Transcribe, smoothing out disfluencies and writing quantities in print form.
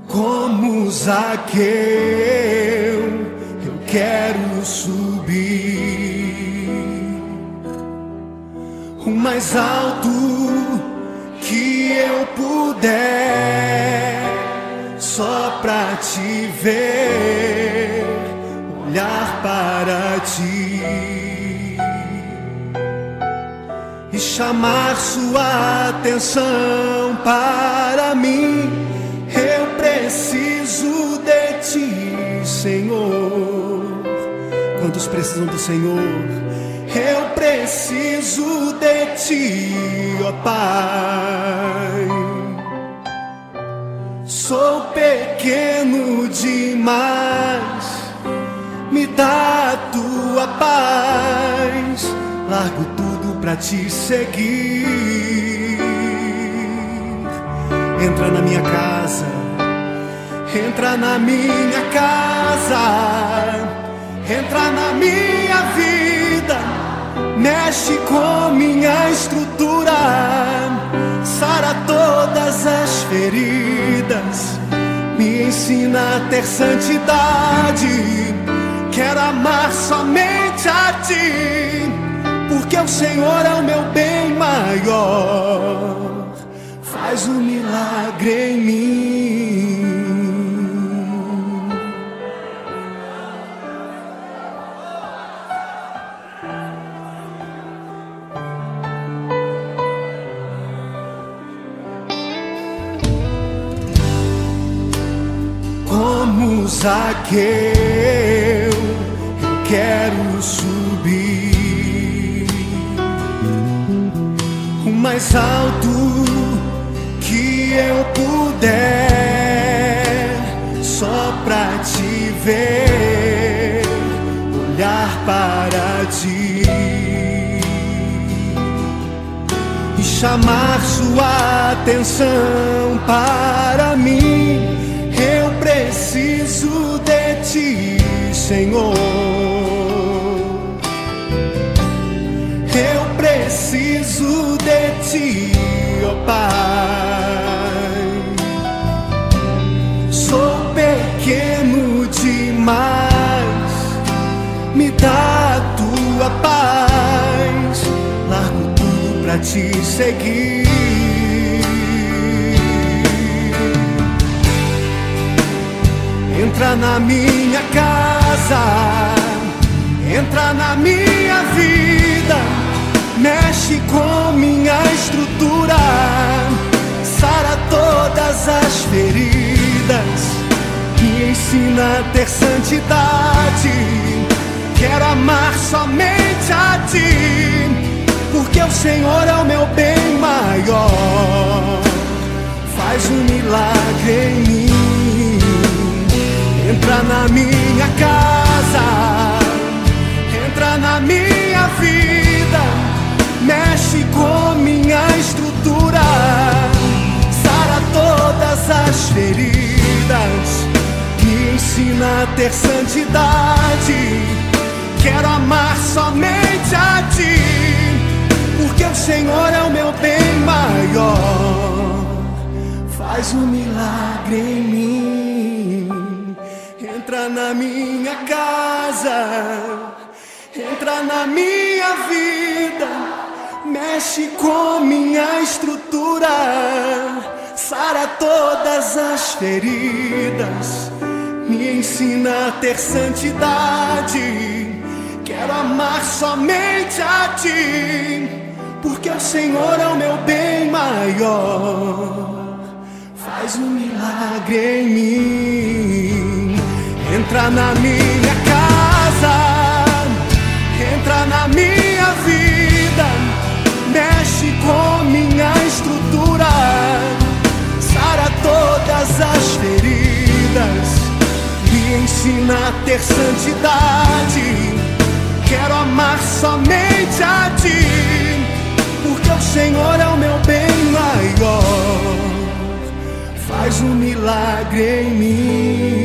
Como Zaqueu, eu quero subir o mais alto que eu puder, só pra te ver, olhar para ti e chamar sua atenção para mim. Eu preciso de ti, Senhor. Quantos precisam do Senhor? Eu preciso de ti, ó Pai. Sou pequeno demais, me dá a tua paz. Largo tudo pra te seguir. Entra na minha casa, entra na minha casa, entra na minha vida, mexe com minha estrutura, sara todas as feridas, me ensina a ter santidade. Quero amar somente a ti, porque o Senhor é o meu bem maior. Faz um milagre em mim. Como Zaqueu, eu quero subir o mais alto que eu puder, só pra te ver, olhar para ti e chamar sua atenção para mim. Eu preciso de ti, Senhor. Eu preciso de ti, ó Pai. Sou pequeno demais, me dá a tua paz. Largo tudo pra te seguir. Entra na minha casa, entra na minha vida, mexe com minha estrutura, sara todas as feridas, me ensina a ter santidade. Quero amar somente a ti, porque o Senhor é o meu bem maior. Faz um milagre em mim. Entra na minha casa, entra na minha vida, mexe com minha estrutura, sara todas as feridas, me ensina a ter santidade. Quero amar somente a ti, porque o Senhor é o meu bem maior. Faz um milagre em mim. Entra na minha casa, entra na minha vida, mexe com minha estrutura, sara todas as feridas, me ensina a ter santidade. Quero amar somente a ti, porque o Senhor é o meu bem maior. Faz um milagre em mim. Entra na minha casa, entra na minha vida, mexe com minha estrutura, sara todas as feridas, me ensina a ter santidade. Quero amar somente a ti, porque o Senhor é o meu bem maior. Faz um milagre em mim.